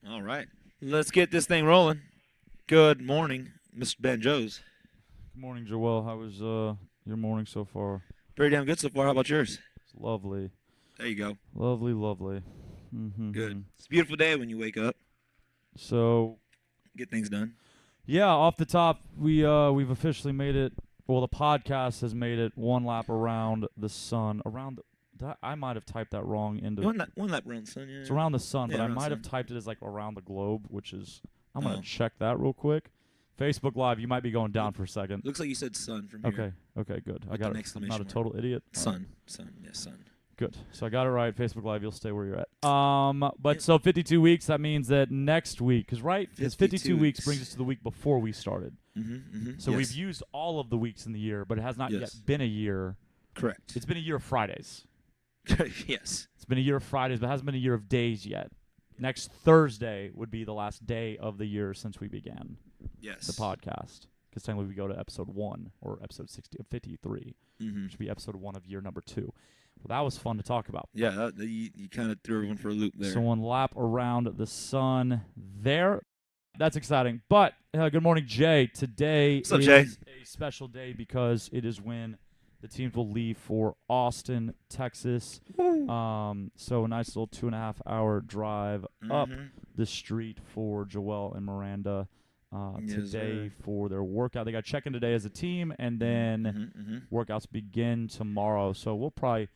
All right. Let's get this thing rolling. Good morning, Mr. Banjos. Good morning, Joel. How was your morning so far? Pretty damn good so far. How about yours? It's lovely. There you go. Lovely. Good. It's a beautiful day when you wake up. So, Get things done. yeah, off the top, we've officially made it. Well, the podcast has made it one lap around the sun. I might have typed that wrong into. One lap around the sun, yeah. It's around the sun, Yeah, but I around might the have sun. typed it as like around the globe, which is. I'm gonna Oh. check that real quick. Facebook Live, you might be going down for a second. Looks like you said sun from here. Okay, good. I With got an it. I'm exclamation not a mark. total idiot. Sun. Good. So I got it right. Facebook Live, you'll stay where you're at. But Yeah. so 52 weeks, that means that next week, because 52 52 weeks weeks. brings us to the week before we started. So yes. we've used all of the weeks in the year, but it has not Yes. yet been a year. Correct. It's been a year of Fridays. Yes. It's been a year of Fridays, but it hasn't been a year of days yet. Next Thursday would be the last day of the year since we began Yes. the podcast. Because technically we go to episode 1 or episode 53, which would be episode 1 of year number 2. Well, that was fun to talk about. Yeah, you kind of threw everyone for a loop there. So one lap around the sun there. That's exciting. But good morning, Jay. Today What's up, is Jay? a special day because it is when the teams will leave for Austin, Texas. So a nice little 2.5 hour drive up the street for Joel and Miranda Yes, today sir. for their workout. They got check-in today as a team, and then workouts begin tomorrow. So we'll probably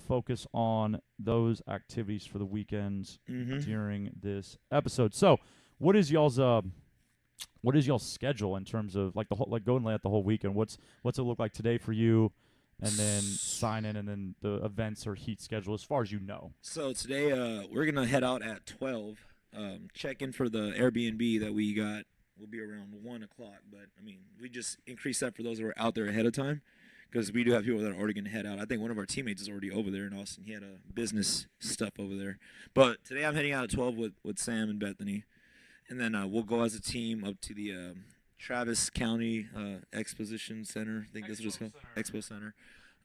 focus on those activities for the weekends during this episode. So, what is y'all's schedule in terms of like go and lay out the whole weekend? What's it look like today for you, and then sign in, and then the events or heat schedule as far as you know. So today, we're gonna head out at 12. Check in for the Airbnb that we got. Will be around 1 o'clock. But I mean, we just increased that for those that were out there ahead of time, because we do have people that are already gonna head out. I think one of our teammates is already over there in Austin. He had a business stuff over there. But today I'm heading out at 12 with Sam and Bethany, and then we'll go as a team up to the Travis County Exposition Center. I think that's what it's called. Expo Center.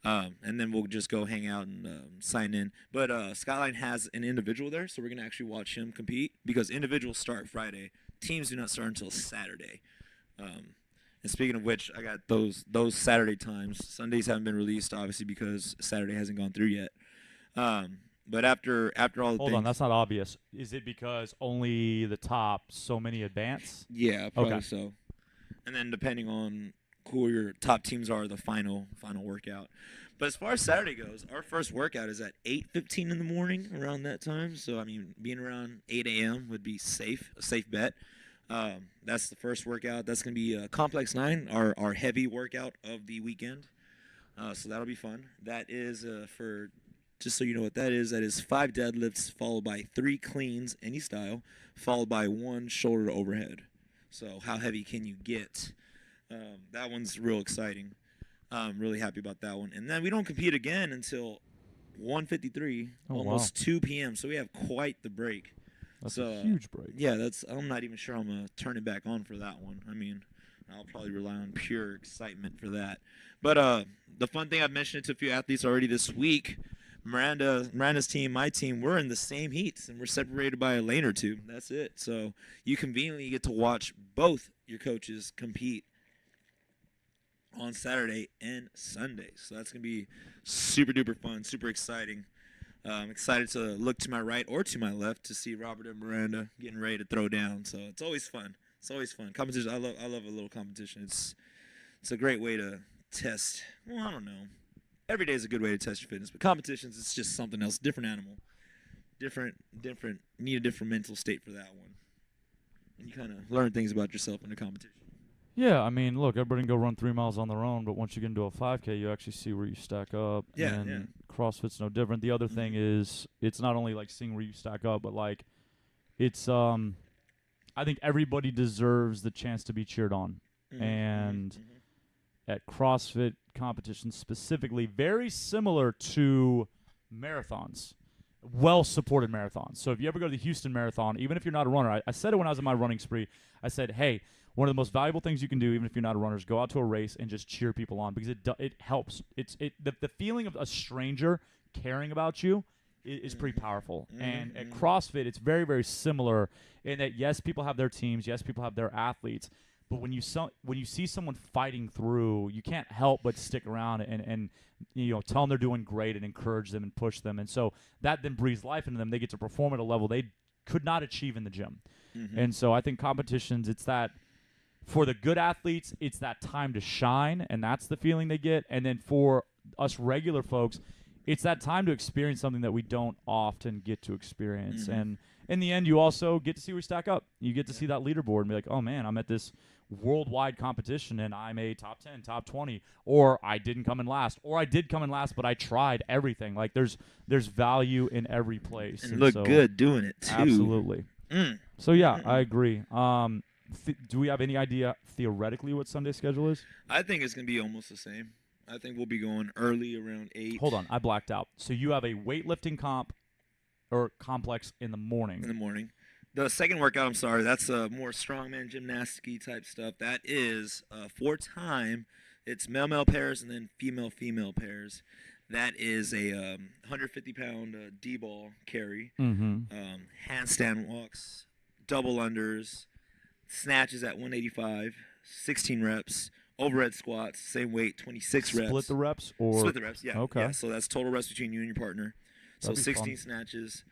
And then we'll just go hang out and sign in. But Skyline has an individual there, so we're going to actually watch him compete, because individuals start Friday. Teams do not start until Saturday. And speaking of which, I got those Saturday times. Sundays haven't been released, obviously, because Saturday hasn't gone through yet. But after all the Hold things, on, that's not obvious. Is it because only the top so many advance? yeah, probably Okay. so. And then depending on who your top teams are, the final workout. But as far as Saturday goes, our first workout is at 8:15 in the morning, around that time. So I mean, being around 8 a.m. would be a safe bet. That's the first workout. That's gonna be Complex 9, our heavy workout of the weekend. So that'll be fun. That is for, just so you know what that is 5 deadlifts followed by 3 cleans, any style, followed by 1 shoulder to overhead. So how heavy can you get? That one's real exciting. I'm really happy about that one. And then we don't compete again until 1:53, almost 2 p.m. So we have quite the break. That's So, a huge break. Yeah, I'm not even sure I'm going to turn it back on for that one. I mean, I'll probably rely on pure excitement for that. But the fun thing, I've mentioned it to a few athletes already this week. Miranda's team, my team, we're in the same heats, and we're separated by a lane or two. That's it. So you conveniently get to watch both your coaches compete on Saturday and Sunday. So that's going to be super duper fun, super exciting. I'm excited to look to my right or to my left to see Robert and Miranda getting ready to throw down. So it's always fun. Competition. I love a little competition. It's a great way to test. Well, I don't know. Every day is a good way to test your fitness, but competitions, it's just something else. Different animal. Different. You need a different mental state for that one. And you kind of learn things about yourself in the competition. Yeah, I mean, look, everybody can go run 3 miles on their own, but once you get into a 5K, you actually see where you stack up. Yeah, and yeah. CrossFit's no different. The other thing is, it's not only like seeing where you stack up, but like, it's I think everybody deserves the chance to be cheered on. And at CrossFit competitions specifically, very similar to marathons, well-supported marathons. So if you ever go to the Houston Marathon, even if you're not a runner, I said it when I was on my running spree, I said, hey, one of the most valuable things you can do, even if you're not a runner, is go out to a race and just cheer people on, because it helps. The feeling of a stranger caring about you is pretty powerful. Mm-hmm. And at CrossFit, it's very, very similar in that, yes, people have their teams, yes, people have their athletes, but when you see someone fighting through, you can't help but stick around and tell them they're doing great and encourage them and push them. And so that then breathes life into them. They get to perform at a level they could not achieve in the gym. Mm-hmm. And so I think competitions, it's that for the good athletes, it's that time to shine, and that's the feeling they get. And then for us regular folks, it's that time to experience something that we don't often get to experience. Mm-hmm. And in the end, you also get to see where you stack up. You get to see that leaderboard and be like, oh, man, I'm at this worldwide competition, and I'm a top 10, top 20, or I didn't come in last, or I did come in last, but I tried everything. Like, there's value in every place. And look good doing it, too. Absolutely. So, yeah, I agree. Do we have any idea theoretically what Sunday's schedule is? I think it's going to be almost the same. I think we'll be going early around 8. Hold on, I blacked out. So you have a weightlifting complex in the morning. In the morning. The second workout, I'm sorry, that's more strongman gymnastic-y type stuff. That is 4-time. It's male-male pairs and then female-female pairs. That is a 150-pound D-ball carry, handstand walks, double unders, snatches at 185, 16 reps, overhead squats, same weight, 26 reps. Split the reps? Or Split the reps, yeah. Okay. Yeah, so that's total reps between you and your partner. So 16 snatches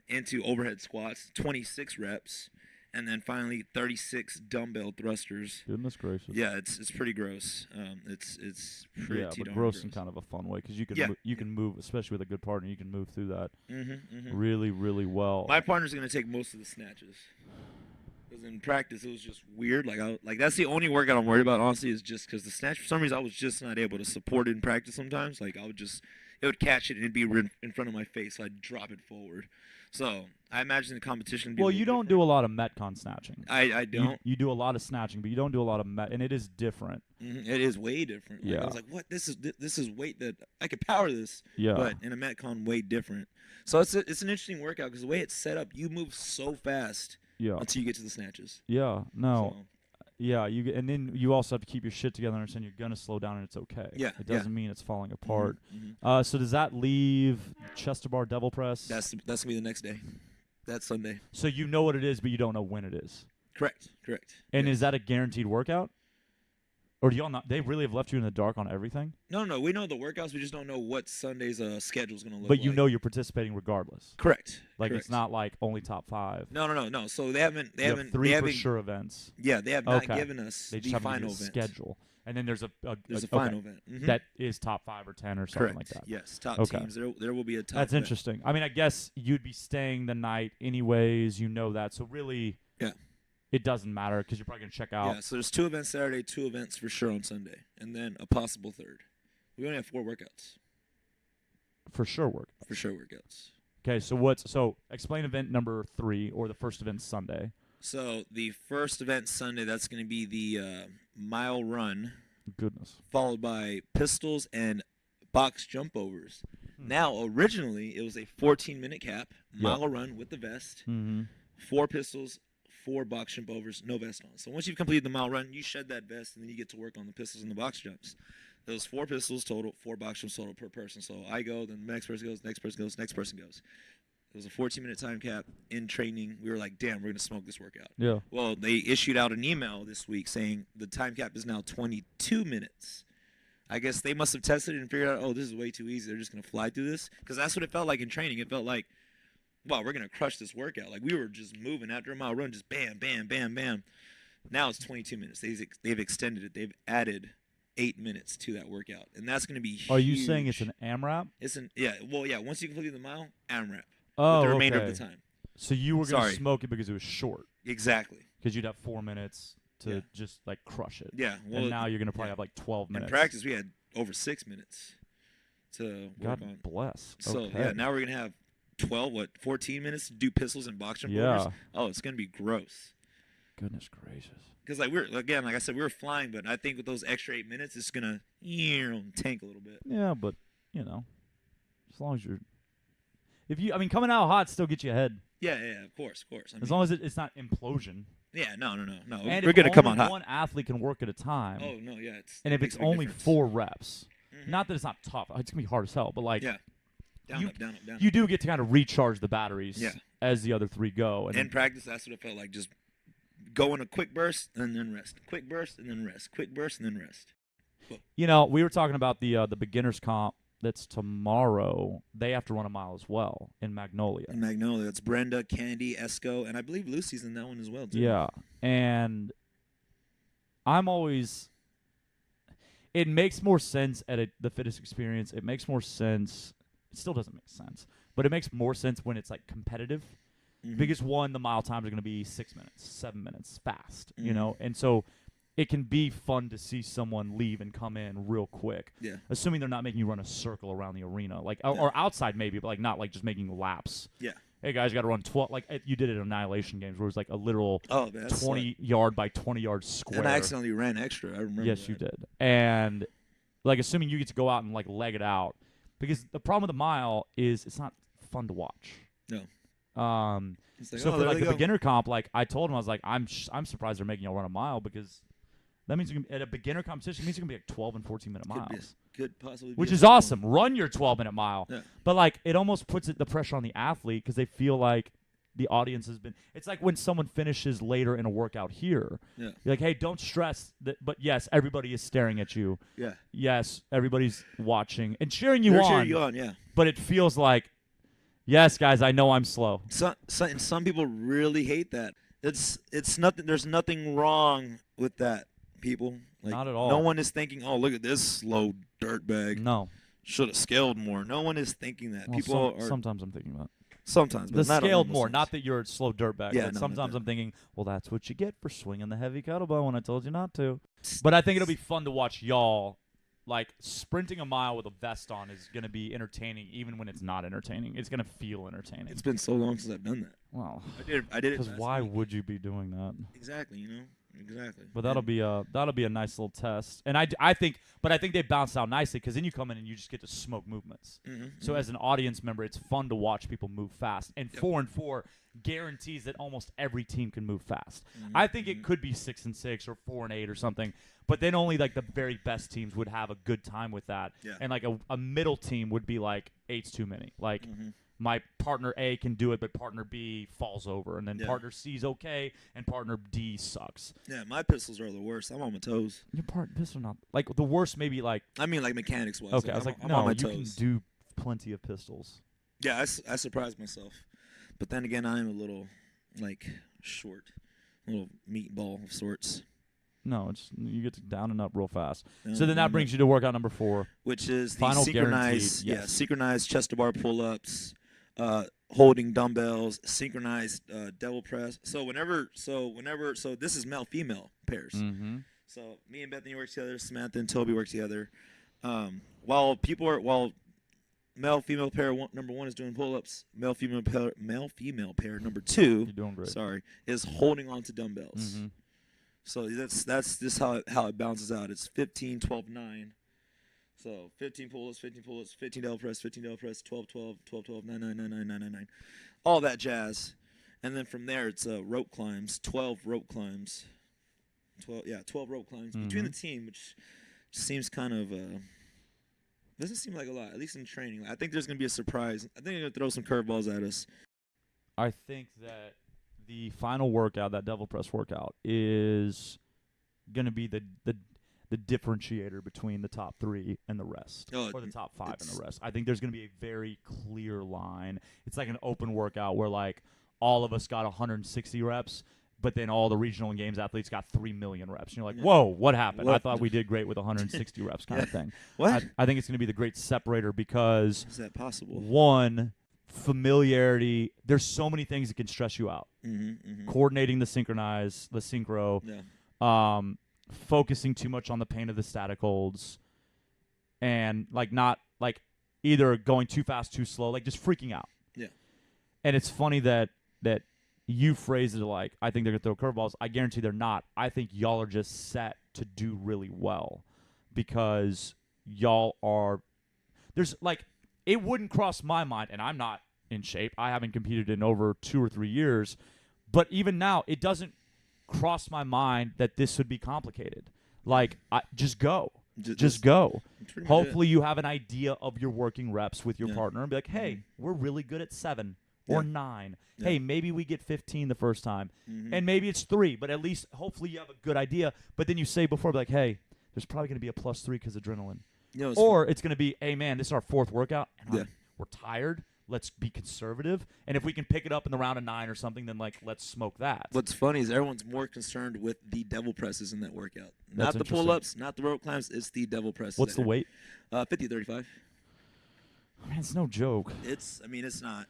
into overhead squats, 26 reps, and then finally 36 dumbbell thrusters. Goodness gracious. Yeah, it's pretty gross. It's pretty but darn gross in kind of a fun way because you can move, especially with a good partner, you can move through that really, really well. My partner's going to take most of the snatches. Because in practice, it was just weird. Like that's the only workout I'm worried about, honestly, is just because the snatch, for some reason, I was just not able to support it in practice sometimes. Like, it would catch it and it'd be in front of my face, so I'd drop it forward. So I imagine the competition would be you don't do a lot of Metcon snatching. I don't. You do a lot of snatching, but you don't do a lot of and it is different. It is way different. Like, yeah. I was like, what? This is weight that I could power this. Yeah. But in a Metcon, way different. So it's an interesting workout because the way it's set up, you move so fast. Yeah. Until you get to the snatches. Yeah. No. So. Yeah. And then you also have to keep your shit together and understand you're gonna slow down and it's okay. Yeah. It doesn't mean it's falling apart. Mm-hmm. So does that leave chest to bar devil press? That's gonna be the next day. That's Sunday. So you know what it is, but you don't know when it is. Correct. And is that a guaranteed workout? Or do y'all not? They really have left you in the dark on everything? No. We know the workouts. We just don't know what Sunday's schedule is going to look like. But you know you're participating regardless. Correct. Like it's not like only top 5. No. So they haven't. Have 3 for sure events. Yeah, they have not given us they just the have final event. Schedule. And then there's a final event that is top 5 or 10 or something like that. Yes, top teams. There will be a top. That's event. interesting. I mean, I guess you'd be staying the night anyways. You know that. So really. Yeah. It doesn't matter because you're probably going to check out. Yeah, so there's 2 events Saturday, 2 events for sure on Sunday, and then a possible third. We only have 4 workouts. For sure workouts. For sure workouts. Okay, so explain event number 3 or the first event Sunday. So the first event Sunday, that's going to be the mile run. Goodness. Followed by pistols and box jump overs. Now, originally, it was a 14-minute cap, mile run with the vest, 4 pistols, 4 box jump overs, no vest on. So once you've completed the mile run, you shed that vest, and then you get to work on the pistols and the box jumps. Those 4 pistols total, 4 box jumps total per person. So I go, then the next person goes, next person goes, next person goes. It was a 14-minute time cap in training. We were like, damn, we're going to smoke this workout. Yeah. Well, they issued out an email this week saying the time cap is now 22 minutes. I guess they must have tested it and figured out, oh, this is way too easy. They're just going to fly through this. Because that's what it felt like in training. It felt like, wow, we're going to crush this workout. Like, we were just moving after a mile run, just bam, bam, bam, bam. Now it's 22 minutes. They've extended it. They've added 8 minutes to that workout. And that's going to be huge. Are you saying it's an AMRAP? Once you complete the mile, AMRAP. Oh, with the remainder of the time. So you were going to smoke it because it was short. Exactly. Because you'd have 4 minutes to just, like, crush it. Yeah. Well, and now you're going to probably have, like, 12 minutes. In practice, we had over 6 minutes to work on. God bless. So, okay. now we're going to have 14 minutes to do pistols and box jump overs? Oh, it's going to be gross. Goodness gracious. Because, like I said, we were flying, but I think with those extra 8 minutes, it's going to tank a little bit. Yeah, but, as long as you're... coming out hot still gets you ahead. Yeah, of course. As long as it's not implosion. Yeah, no. And we're going to come on hot. One athlete can work at a time. Oh, no, yeah. And if it's only difference. 4 reps, not that it's not tough. It's going to be hard as hell, but, like, Down, up, down, up, down. You do get to kind of recharge the batteries as the other three go. And in practice, that's what it felt like. Just go in a quick burst and then rest. Quick burst and then rest. Quick burst and then rest. You know, we were talking about the beginners comp that's tomorrow. They have to run a mile as well in Magnolia. In Magnolia, it's Brenda, Candy, Esco, and I believe Lucy's in that one as well too. Yeah, and I'm always. It makes more sense at the Fittest Experience. It makes more sense. It still doesn't make sense, but it makes more sense when it's like competitive. Because one, the mile times are going to be 6 minutes, 7 minutes, fast, you know, and so it can be fun to see someone leave and come in real quick. Yeah. Assuming they're not making you run a circle around the arena, like or outside maybe, but like not like just making laps. Yeah. Hey guys, you got to run 12. Like you did it at Annihilation Games, where it was like a literal 20-yard by 20-yard square. And I accidentally ran extra. I remember. Yes, you did. And like assuming you get to go out and like leg it out, because the problem with the mile is it's not fun to watch. No. Like, so for like the beginner comp, like I told him, I was like, I'm surprised they're making y'all run a mile, because that means at a beginner competition, it means you're gonna be like 12 and 14-minute miles. Could possibly be which is awesome. Run your 12-minute mile. Yeah. But like it almost puts the pressure on the athlete, because they feel like the audience has been. It's like when someone finishes later in a workout here. Yeah. You're like, hey, don't stress that. But yes, everybody is staring at you. Yeah. Yes, everybody's watching and cheering you They're on. cheering you on, yeah. But it feels like, yes, guys, I know I'm slow. Some people really hate that. It's nothing. There's nothing wrong with that, people. Like, not at all. No one is thinking, oh, look at this slow dirtbag. No. Should have scaled more. No one is thinking that. Well, people are. Sometimes I'm thinking that. Sometimes, but the scaled more. Sense. Not that you're a slow dirtbag. Yeah, like no, sometimes I'm thinking, well, that's what you get for swinging the heavy kettlebell when I told you not to. But I think it'll be fun to watch y'all. Like, sprinting a mile with a vest on is going to be entertaining, even when it's not entertaining. It's going to feel entertaining. It's been so long since I've done that. Well, I did it. Because why would you be doing that? Exactly, you know. Exactly. But that'll be a nice little test. And I think they bounce out nicely, because then you come in and you just get to smoke movements. So as an audience member, it's fun to watch people move fast. And 4 and 4 guarantees that almost every team can move fast. I think it could be 6 and 6 or 4 and 8 or something. But then only like the very best teams would have a good time with that. Yeah. And like a middle team would be like 8's too many. Like my partner A can do it, but partner B falls over, and then partner C's okay, and partner D sucks. Yeah, my pistols are the worst. I'm on my toes. Your pistols are not like the worst. Maybe like I mean, like mechanics wise. Okay, I was like, I'm no, on my you toes. can do plenty of pistols. Yeah, I surprised myself, but then again, I am a little like short, a little meatball of sorts. No, you get down and up real fast. So then that brings you to workout number 4, which is the final synchronized, guaranteed, synchronized chest to bar pull-ups, holding dumbbells, synchronized devil press. So this is male-female pairs. So me and Bethany work together, Samantha and Toby work together. While male-female pair number 1 is doing pull-ups, male-female pair number 2, you're doing great. Sorry, is holding on to dumbbells. So that's just how it bounces out. It's 15, 12, 9. So 15 pull-ups, 15 devil press, 12, 12, 12, 12, 9, 9, 9, 9, 9, 9, 9. All that jazz. And then from there, it's rope climbs, 12 rope climbs. 12 rope climbs between the team, which seems kind of doesn't seem like a lot, at least in training. I think there's going to be a surprise. I think they're going to throw some curveballs at us. I think that the final workout, that devil press workout, is going to be the differentiator between the top 3 and the rest, or the top 5 and the rest. I think there's going to be a very clear line. It's like an open workout where like all of us got 160 reps, but then all the regional and games athletes got 3 million reps. And you're like, whoa, what happened? I thought we did great with 160 reps kind of thing. What? I think it's going to be the great separator because is that possible? One, familiarity. There's so many things that can stress you out. Coordinating the synchro. Yeah. Focusing too much on the pain of the static holds, and like not like either going too fast, too slow, like just freaking out. Yeah. And it's funny that you phrase it like, I think they're gonna throw curveballs. I guarantee they're not. I think y'all are just set to do really well because y'all are. There's like, it wouldn't cross my mind, and I'm not in shape. I haven't competed in over 2 or 3 years, but even now, it doesn't cross my mind that this would be complicated. Like, just go. Just go. Pretty much Hopefully you have an idea of your working reps with your Yeah. partner and be like, hey, we're really good at 7 or 9. Yeah. Hey, maybe we get 15 the first time. Mhm. And maybe it's 3, but at least hopefully you have a good idea. But then you say before, be like, hey, there's probably going to be a +3 because adrenaline. You know, Or it's going to be, hey, man, this is our 4th workout, and Yeah. we're tired. Let's be conservative. And if we can pick it up in the round of 9 or something, then, like, let's smoke that. what's funny is everyone's more concerned with the devil presses in that workout. Not the interesting. pull-ups, not the rope climbs. It's the devil presses. What's the weight? 50-35. I mean, it's no joke. It's not.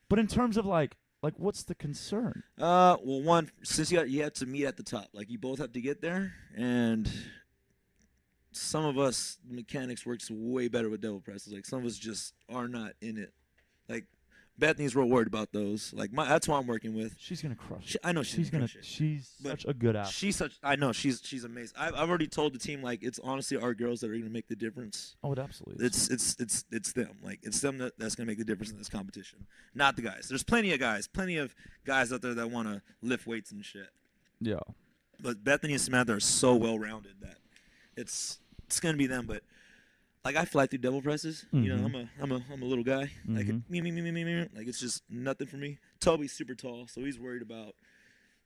But in terms of, like what's the concern? Well, one, since you have to meet at the top, like you both have to get there, and some of us mechanics works way better with devil presses. Like some of us just are not in it. Like Bethany's real worried about those. Like that's who I'm working with. She's gonna crush it. I know she's gonna. Crush it. She's But such a good athlete. I know she's amazing. I've already told the team like it's honestly our girls that are gonna make the difference. Oh, it absolutely is. It's them. Like it's them that's gonna make the difference in this competition, not the guys. There's plenty of guys out there that want to lift weights and shit. Yeah. But Bethany and Samantha are so well rounded that it's gonna be them. But like I fly through devil presses. You know, I'm a little guy. Like me. Like it's just nothing for me. Toby's super tall, so he's worried about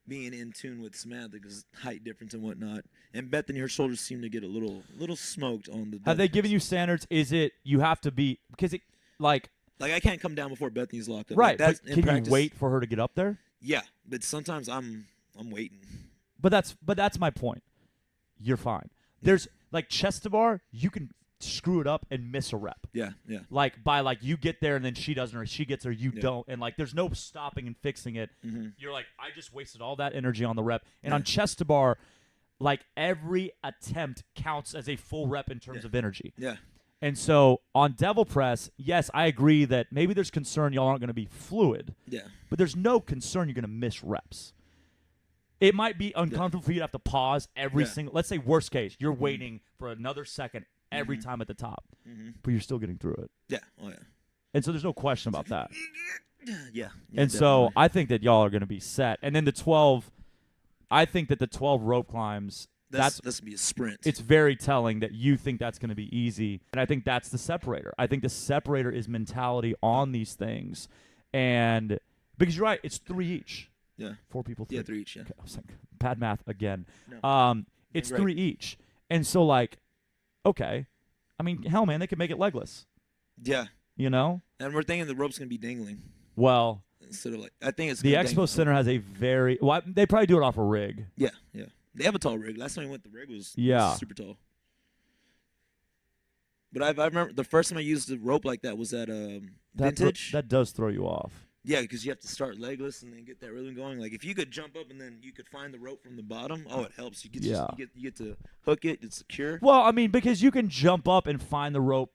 being in tune with Samantha because height difference and whatnot. And Bethany, her shoulders seem to get a little smoked on the. Have they given you standards? Is it you have to be because it like I can't come down before Bethany's locked up. right? Like, that's, but can practice, you wait for her to get up there? Yeah, but sometimes I'm waiting. But that's my point. You're fine. There's like chest to bar, you can screw it up and miss a rep. Yeah. Like by like you get there and then she doesn't or she gets there, you don't, and like there's no stopping and fixing it. You're like, I just wasted all that energy on the rep. And on chest to bar, like every attempt counts as a full rep in terms of energy. Yeah. And so on devil press, yes, I agree that maybe there's concern y'all aren't going to be fluid. Yeah. But there's no concern you're going to miss reps. It might be uncomfortable for you to have to pause every single. Let's say worst case, you're waiting for another second every time at the top, but you're still getting through it. Yeah. Oh yeah. And so there's no question about that. Yeah. And so I think that y'all are going to be set. And then the 12, I think that the 12 rope climbs. That's gonna be a sprint. It's very telling that you think that's going to be easy, and I think that's the separator. I think the separator is mentality on these things, and because you're right, it's 3 each. Yeah. 4 people. 3. Yeah, 3 each. Yeah. Okay, I was like, bad math again. No. It's Right. 3 each, and so like, okay, I mean, hell, man, they could make it legless. Yeah. You know. And we're thinking the rope's gonna be dangling. Well, instead of like, I think it's the gonna Expo dangle. Center has a very. Well, they probably do it off a rig. Yeah. They have a tall rig. Last time we went, the rig was super tall. But I remember the first time I used the rope like that was at Vintage. That does throw you off. Yeah, because you have to start legless and then get that rhythm going. Like if you could jump up and then you could find the rope from the bottom, it helps. You get you get to hook it. It's secure. Well, I mean, because you can jump up and find the rope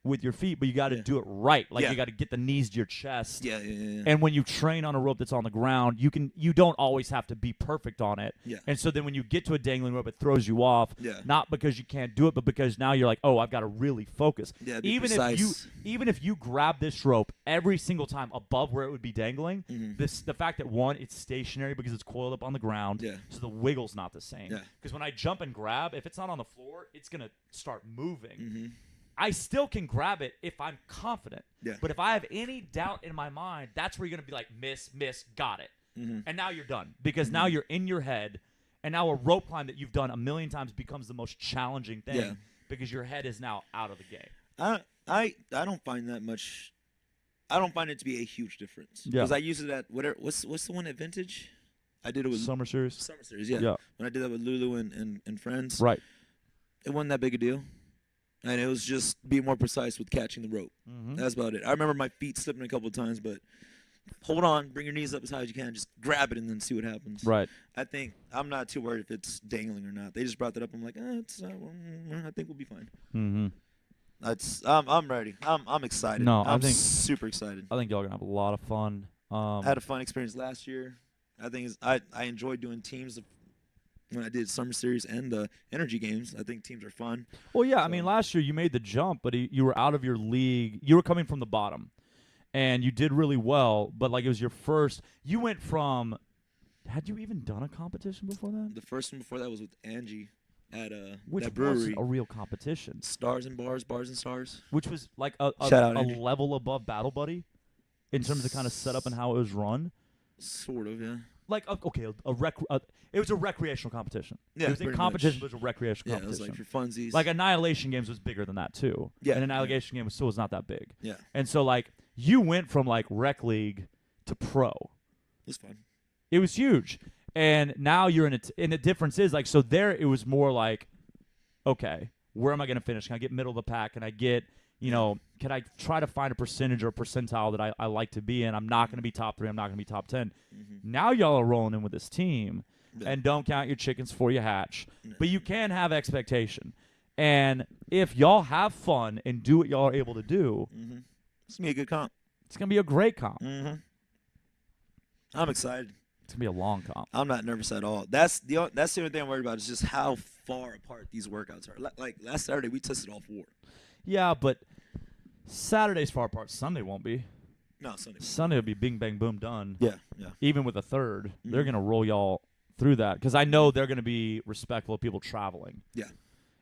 with your feet, but you got to do it right. Like you got to get the knees to your chest. Yeah. And when you train on a rope that's on the ground, you don't always have to be perfect on it. Yeah. And so then when you get to a dangling rope, it throws you off. Yeah. Not because you can't do it, but because now you're like, oh, I've got to really focus. Yeah. Even if you grab this rope every single time above where it would be dangling, the fact that one, it's stationary because it's coiled up on the ground. Yeah. So the wiggle's not the same. Yeah. Because when I jump and grab, if it's not on the floor, it's gonna start moving. I still can grab it if I'm confident. Yeah. But if I have any doubt in my mind, that's where you're going to be like, miss, got it. And now you're done. Because now you're in your head, and now a rope climb that you've done a million times becomes the most challenging thing because your head is now out of the game. I don't find that much. I don't find it to be a huge difference. Yeah. Because I use it at whatever. What's the one at Vintage? I did it with Summer Series. Summer Series, yeah. When I did that with Lulu and friends. Right. It wasn't that big a deal. And it was just being more precise with catching the rope. That's about it. I remember my feet slipping a couple of times, but hold on, bring your knees up as high as you can, just grab it and then see what happens. Right. I'm not too worried if it's dangling or not. They just brought that up. I'm like, I think we'll be fine. I'm ready. I'm excited. No, I'm super excited. I think y'all are gonna have a lot of fun. I had a fun experience last year. I think I enjoyed doing teams when I did Summer Series and the Energy Games. I think teams are fun. Well, yeah, I mean, last year you made the jump, but you were out of your league. You were coming from the bottom, and you did really well, but, like, it was your first – you went from – had you even done a competition before that? The first one before that was with Angie at which that brewery. wasn't a real competition. Stars and Bars, Bars and Stars. Which was like a Shout out, Andy. level above Battle Buddy in terms of the kind of setup and how it was run. Sort of, yeah. Like, okay, it was a recreational competition. Yeah, it was a pretty competition, much. but it was a recreational Yeah, it was competition. like for funsies. Like Annihilation Games was bigger than that too. Yeah, and Annihilation Game was not that big. Yeah. And so like you went from like rec league to pro. It's fun. It was huge. And now you're in it. And the difference is like, so there it was more like, okay, where am I going to finish? Can I get middle of the pack? Can I get, can I try to find a percentage or a percentile that I like to be in? I'm not going to be top 3. I'm not going to be top 10. Mm-hmm. Now y'all are rolling in with this team. Yeah. And don't count your chickens before you hatch. No. But you can have expectation. And if y'all have fun and do what y'all are able to do, mm-hmm. It's going to be a good comp. it's going to be a great comp. Mm-hmm. I'm excited. It's going to be a long comp. I'm not nervous at all. That's the only thing I'm worried about is just how far apart these workouts are. Like last Saturday, we tested all 4. Yeah, but Saturday's far apart. Sunday won't be. No, Sunday. Sunday will be bing, bang, boom, done. Yeah, yeah. Even with a third, they're Mhm. going to roll y'all through that because I know they're going to be respectful of people traveling. Yeah.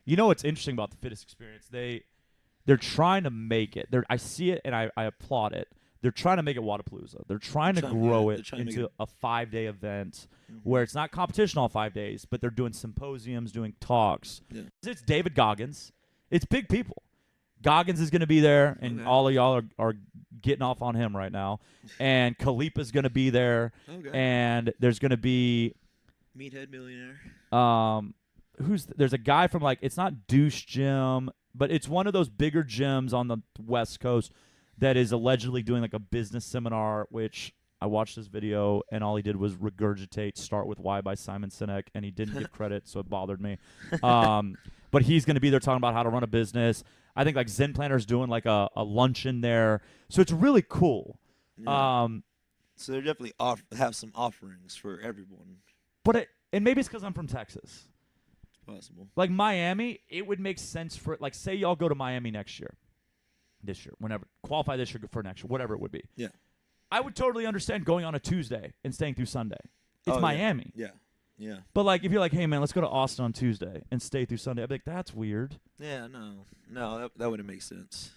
You know what's interesting about the Fittest Experience? They're trying to make it. I see it and I applaud it. They're trying to make it Wodapalooza. They're trying to grow it into a 5-day event where it's not competition all 5 days, but they're doing symposiums, doing talks. Yeah. It's David Goggins. It's big people. Goggins is going to be there, and all of y'all are getting off on him right now. And Khalipa's going to be there, and there's going to be Meathead Millionaire. There's a guy from it's not Douche Gym, but it's one of those bigger gyms on the West Coast that is allegedly doing like a business seminar, which I watched this video and all he did was regurgitate Start With Why by Simon Sinek, and he didn't give credit, so it bothered me. But he's going to be there talking about how to run a business. I think like Zen Planner's doing like a luncheon there. So it's really cool. Yeah. So they definitely have some offerings for everyone. And maybe it's because I'm from Texas. It's possible. Like Miami, it would make sense for like say y'all go to Miami this year, whenever qualify this year for next year, whatever it would be. Yeah. I would totally understand going on a Tuesday and staying through Sunday. It's Miami. Yeah. Yeah. But like if you're like, hey man, let's go to Austin on Tuesday and stay through Sunday, I'd be like, that's weird. Yeah, no, that wouldn't make sense.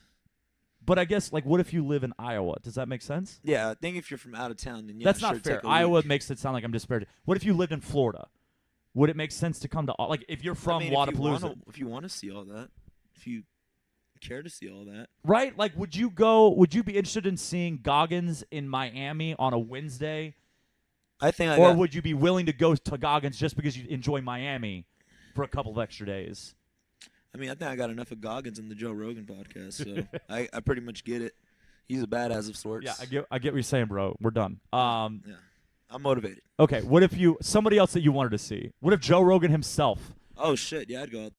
But I guess like, what if you live in Iowa? Does that make sense? Yeah, I think if you're from out of town, then that's not fair. Iowa makes it sound like I'm disparaging. What if you lived in Florida? Would it make sense to come to like if you're from Wodapalooza? If you want to see all that, if you care to see all that, right? Like, would you be interested in seeing Goggins in Miami on a Wednesday? I think. Would you be willing to go to Goggins just because you enjoy Miami for a couple of extra days? I mean, I think I got enough of Goggins in the Joe Rogan podcast, so I pretty much get it. He's a badass of sorts. Yeah, I get what you're saying, bro. We're done. Yeah, I'm motivated. Okay, what if somebody else that you wanted to see? What if Joe Rogan himself? Oh shit, yeah, I'd go.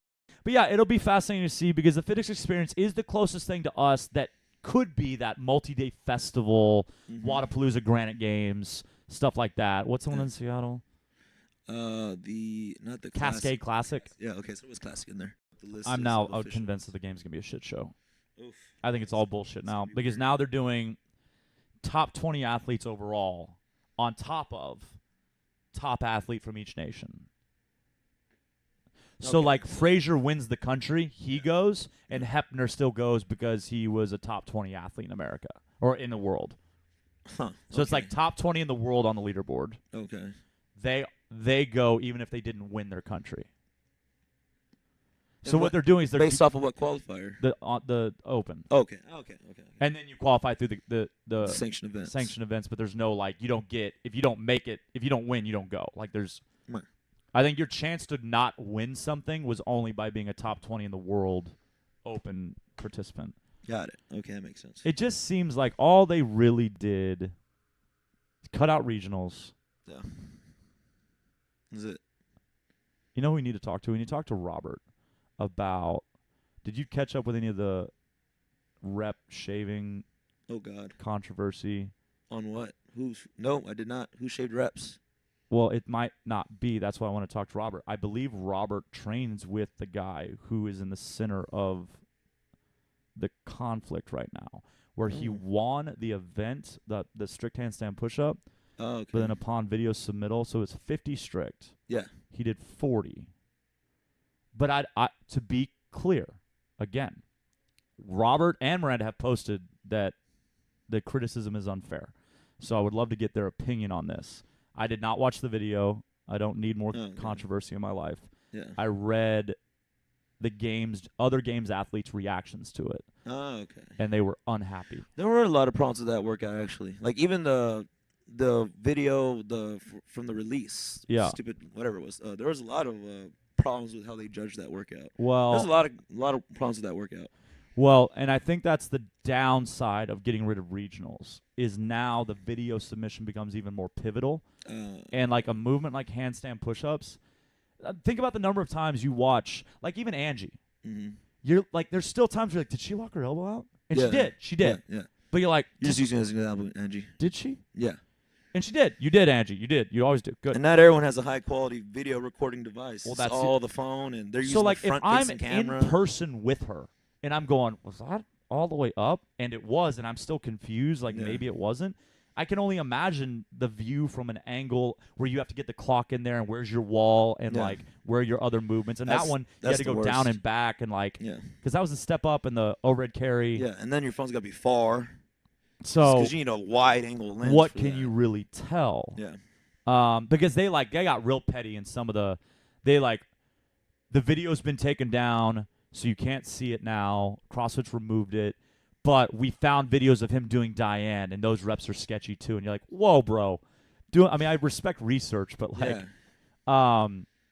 But yeah, it'll be fascinating to see because the Fittest Experience is the closest thing to us that could be that multi-day festival, Wodapalooza Granite Games, stuff like that. What's the one in Seattle? Not the Cascade Classic. Yeah, okay, so it was Classic in there. The list I'm now convinced that the game's gonna be a shit show. Oof. I think it's all bullshit now because now they're doing top 20 athletes overall on top of top athlete from each nation. So, like, Frazier wins the country, he goes, and Hepner still goes because he was a top 20 athlete in America or in the world. Huh. So it's like top 20 in the world on the leaderboard. Okay. They go even if they didn't win their country. So what they're doing is they're based off of what qualifier? The Open. Okay. And then you qualify through the sanctioned events. Sanctioned events, but there's no like you don't get if you don't make it if you don't win you don't go. Like there's. Right. I think your chance to not win something was only by being a top 20 in the world Open participant. Got it. Okay, that makes sense. It just seems like all they really did is cut out regionals. Yeah. Is it? You know who we need to talk to? We need to talk to Robert about. Did you catch up with any of the rep shaving? Oh God. Controversy. On what? No, I did not. Who shaved reps? Well, it might not be. That's why I want to talk to Robert. I believe Robert trains with the guy who is in the center of the conflict right now, where he won the event, the strict handstand push-up, okay. But then upon video submittal, so it's 50 strict. Yeah. He did 40. But I to be clear, again, Robert and Miranda have posted that the criticism is unfair. So I would love to get their opinion on this. I did not watch the video. I don't need more controversy in my life. Yeah. I read other games athletes' reactions to it. Oh, okay. And they were unhappy. There were a lot of problems with that workout, actually. Like, even the video from the release. Yeah. Stupid, whatever it was. There was a lot of problems with how they judged that workout. Well, there's a lot of problems with that workout. Well, and I think that's the downside of getting rid of regionals is now the video submission becomes even more pivotal. And like a movement like handstand push-ups, think about the number of times you watch, like even Angie. Mm-hmm. You're like, there's still times you're like, did she lock her elbow out? And she did. Yeah. But you're like, you're just using it as an example, Angie. Did she? Yeah. And she did. You did, Angie. You did. You always do. Good. And not everyone has a high-quality video recording device. Well, that's all the phone, and they're using so like the front-facing if I'm camera. in person with her, and I'm going, was that all the way up? And it was, and I'm still confused. Like maybe it wasn't. I can only imagine the view from an angle where you have to get the clock in there and where's your wall and like where are your other movements. And that one, you had to go down and back and like, because that was a step up in the overhead carry. Yeah, and then your phone's got to be far. So because you need a wide angle lens. What can you really tell? Yeah. Because they got real petty in some of the video's been taken down, so you can't see it now. CrossFit's removed it. But we found videos of him doing Diane, and those reps are sketchy too. And you're like, "Whoa, bro!" I mean, I respect research, but like,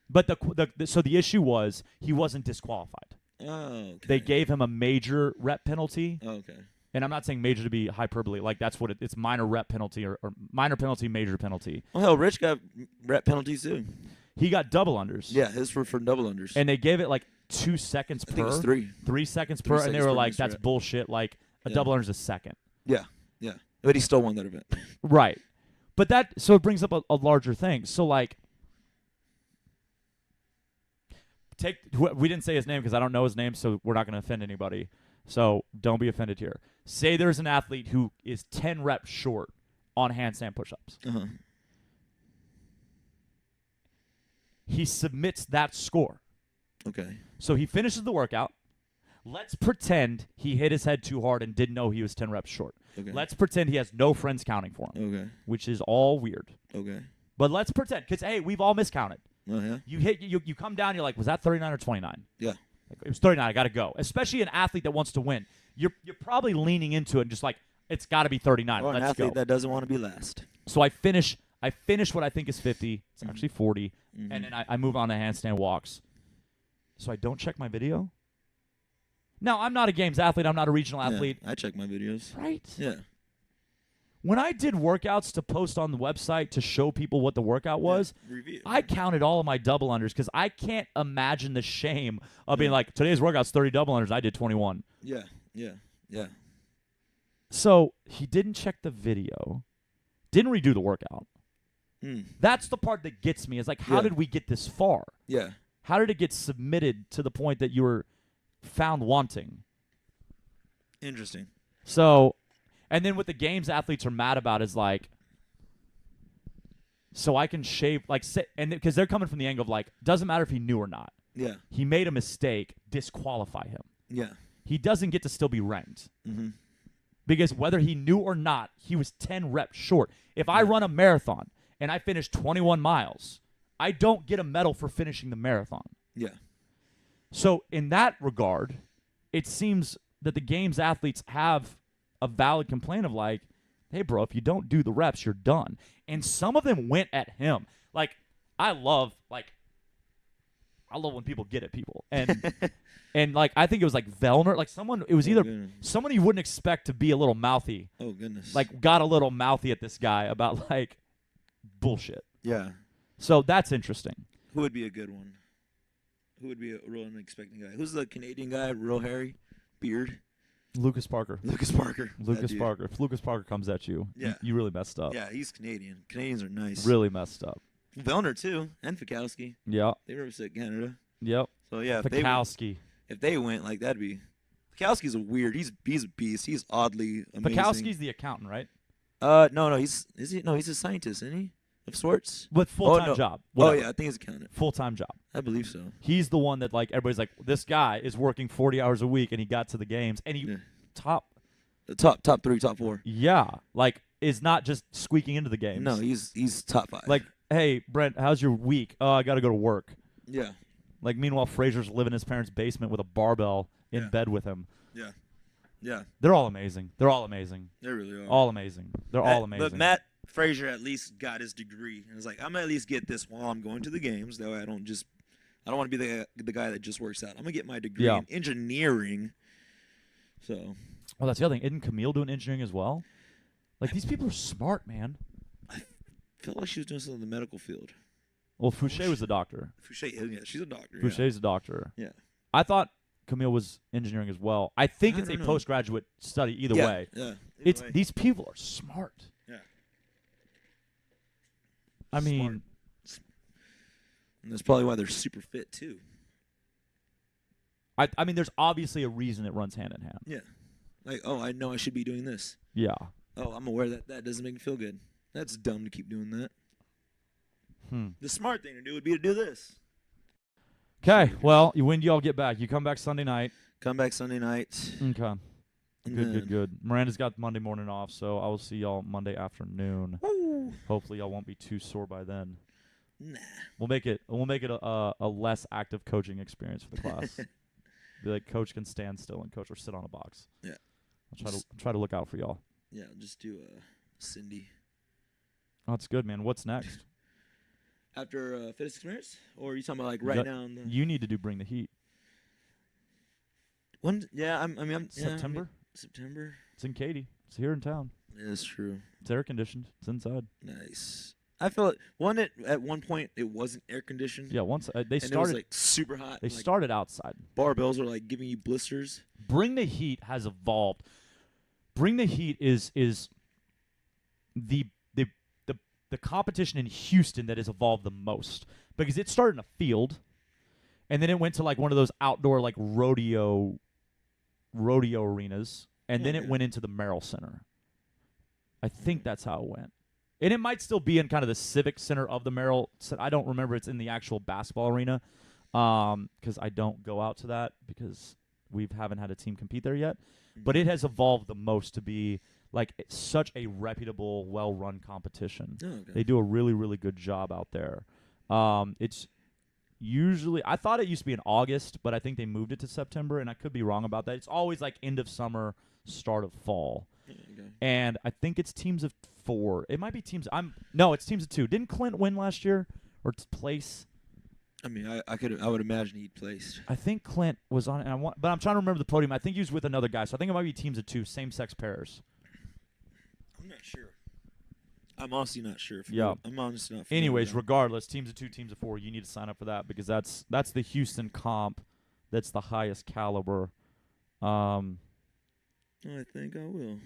but so the issue was he wasn't disqualified. Oh, okay. They gave him a major rep penalty. Oh, okay. And I'm not saying major to be hyperbole. Like that's what it's minor rep penalty or minor penalty, major penalty. Well, hell, Rich got rep penalties too. He got double unders. Yeah, his were for double unders. And they gave it like 2 seconds per. I think it's 3. 3 seconds per, and they were like, "That's bullshit." Like a double under is a second. Yeah, yeah. But he still won that event. Right. But so it brings up a larger thing. So like, we didn't say his name because I don't know his name, so we're not going to offend anybody. So don't be offended here. Say there's an athlete who is 10 reps short on handstand push-ups. Uh-huh. He submits that score. Okay. So he finishes the workout. Let's pretend he hit his head too hard and didn't know he was 10 reps short. Okay. Let's pretend he has no friends counting for him. Okay. Which is all weird. Okay. But let's pretend, because, hey, we've all miscounted. Oh, yeah? You come down, you're like, was that 39 or 29? Yeah. Like, it was 39, I got to go. Especially an athlete that wants to win. You're probably leaning into it and just like, it's got to be 39. Or Let's an athlete go. that doesn't want to be last. So I finish what I think is 50. It's actually 40. Mm-hmm. And then I move on to handstand walks. So I don't check my video. Now, I'm not a games athlete. I'm not a regional athlete. I check my videos. Right? Yeah. When I did workouts to post on the website to show people what the workout was, I counted all of my double unders because I can't imagine the shame of being like, today's workout's 30 double unders. I did 21. Yeah. So he didn't check the video, didn't redo the workout. That's the part that gets me is like, how did we get this far? Yeah. How did it get submitted to the point that you were found wanting? Interesting. So, and then what the games athletes are mad about is like, so I can shave, like, and because they're coming from the angle of like, doesn't matter if he knew or not. Yeah. He made a mistake, disqualify him. Yeah. He doesn't get to still be ranked. Mm-hmm. Because whether he knew or not, he was 10 reps short. If I run a marathon and I finish 21 miles, I don't get a medal for finishing the marathon. Yeah. So in that regard, it seems that the games athletes have a valid complaint of like, hey, bro, if you don't do the reps, you're done. And some of them went at him. Like, I love when people get at people. And and like I think it was like Vellner, like someone, it was either someone you wouldn't expect to be a little mouthy. Oh, goodness. Like got a little mouthy at this guy about like bullshit. Yeah. So that's interesting. Who would be a good one? Who would be a real unexpected guy? Who's the Canadian guy, real hairy, beard? Lucas Parker. Lucas Parker. Lucas Parker. If Lucas Parker comes at you, you really messed up. Yeah, he's Canadian. Canadians are nice. Really messed up. Vellner, too, and Fikowski. Yeah. They represent Canada. Yep. So, yeah. Fikowski. If they went, like, that'd be... Fikowski's a weird... He's a beast. He's oddly amazing. Fikowski's the accountant, right? No, he's... Is he? No, he's a scientist, isn't he? of sorts. But full-time no. job. Oh, Whatever. yeah, I think it's accountant. Full-time job. I believe so. He's the one that, like, everybody's like, this guy is working 40 hours a week, and he got to the games, and he top 3, top 4. Yeah, like, is not just squeaking into the games. No, he's top 5. Like, hey, Brent, how's your week? Oh, I got to go to work. Yeah. Like, meanwhile, Fraser's living in his parents' basement with a barbell in bed with him. Yeah. Yeah. They're all amazing. They're all amazing. They really are. All amazing. They're all amazing. But Matt Fraser at least got his degree. And was like, I'm going to at least get this while I'm going to the games. That way I don't want to be the guy that just works out. I'm going to get my degree in engineering. So. Well, that's the other thing. Isn't Camille doing engineering as well? Like, these people are smart, man. I felt like she was doing something in the medical field. Well, Fouché was a doctor. Fouché, yeah, she's a doctor. Fouché's a doctor. Yeah. I thought Camille was engineering as well. I think it's a postgraduate study either way. Yeah. These people are smart. Yeah. I mean, and that's probably why they're super fit too. I mean, there's obviously a reason it runs hand in hand. Yeah. Like, oh, I know I should be doing this. Yeah. Oh, I'm aware that doesn't make me feel good. That's dumb to keep doing that. The smart thing to do would be to do this. Okay. Well, when do y'all get back? You come back Sunday night. Come back Sunday night. Okay. Good. Miranda's got Monday morning off, so I will see y'all Monday afternoon. Woo. Hopefully, y'all won't be too sore by then. Nah. We'll make it a less active coaching experience for the class. Be like, coach can stand still and coach or sit on a box. Yeah. I'll try to look out for y'all. Yeah, just do Cindy. Oh, that's good, man. What's next? After Fittest Experience? Or are you talking about like right now? You need to do Bring the Heat. When? Yeah, I'm September? September. It's in Katy. It's here in town. Yeah, that's true. It's air conditioned. It's inside. Nice. I felt at one point it wasn't air conditioned. Yeah, once they started, it was like super hot. They started outside. Barbells are like giving you blisters. Bring the Heat has evolved. Bring the Heat is the competition in Houston that has evolved the most, because it started in a field, and then it went to like one of those outdoor like rodeo arenas, and then it went into the Merrill Center. I think that's how it went. And it might still be in kind of the civic center of the Merrill. I don't remember it's in the actual basketball arena, because I don't go out to that because we haven't had a team compete there yet. But it has evolved the most to be like such a reputable, well-run competition. Oh, okay. They do a really, really good job out there. It's usually, I thought it used to be in August, but I think they moved it to September, and I could be wrong about that. It's always like end of summer, start of fall. Okay. And I think it's teams of 4. It might be teams. No, it's teams of 2. Didn't Clint win last year or place? I mean, I would imagine he'd placed. I think Clint was on it, but I'm trying to remember the podium. I think he was with another guy, so I think it might be teams of 2, same-sex pairs. I'm not sure. I'm honestly not sure. I'm honestly not. Anyways, regardless, teams of 2, teams of 4, you need to sign up for that, because that's the Houston comp. That's the highest caliber. I think I will.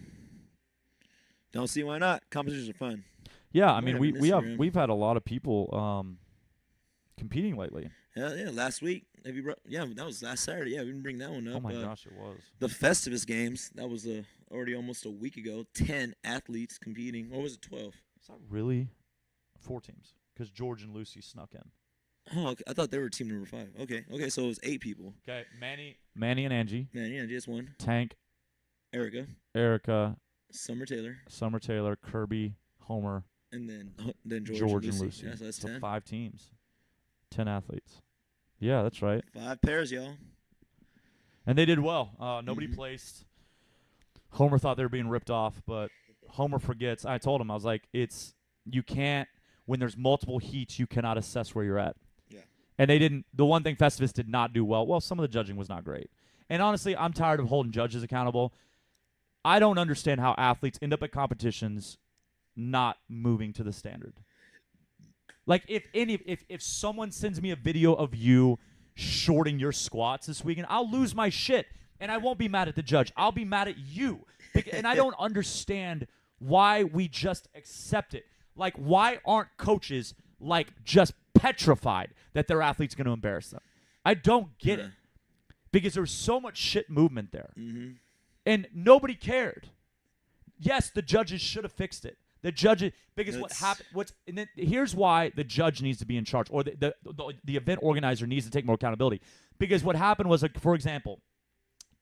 Don't see why not. Competitions are fun. Yeah, I mean we've had a lot of people competing lately. Yeah. Last week, that was last Saturday. Yeah, we didn't bring that one up. Oh my gosh, it was the Festivus Games. That was already almost a week ago. 10 athletes competing. Or was it 12? Is that really 4 teams? Because George and Lucy snuck in. Oh, okay. I thought they were team number 5. Okay, so it was 8 people. Okay, Manny and Angie. Manny and Angie, that's 1. Tank. Erica. Summer Taylor. Kirby. Homer. And then George and Lucy. Yeah, so that's 10. 5 teams. 10 athletes. Yeah, that's right. 5 pairs, y'all. And they did well. Nobody placed. Homer thought they were being ripped off, but Homer forgets. I told him, I was like, you can't, when there's multiple heats, you cannot assess where you're at. Yeah. And they didn't, the one thing Festivus did not do well, some of the judging was not great. And honestly, I'm tired of holding judges accountable. I don't understand how athletes end up at competitions not moving to the standard. Like, if someone sends me a video of you shorting your squats this weekend, I'll lose my shit, and I won't be mad at the judge. I'll be mad at you. And I don't understand why we just accept it. Like, why aren't coaches, like, just petrified that their athlete's going to embarrass them? I don't get it. Because there's so much shit movement there. Mm-hmm. And nobody cared. Yes, the judges should have fixed it. The judge, because what That's- happened, and then here's why the judge needs to be in charge, or the event organizer needs to take more accountability. Because what happened was, like, for example,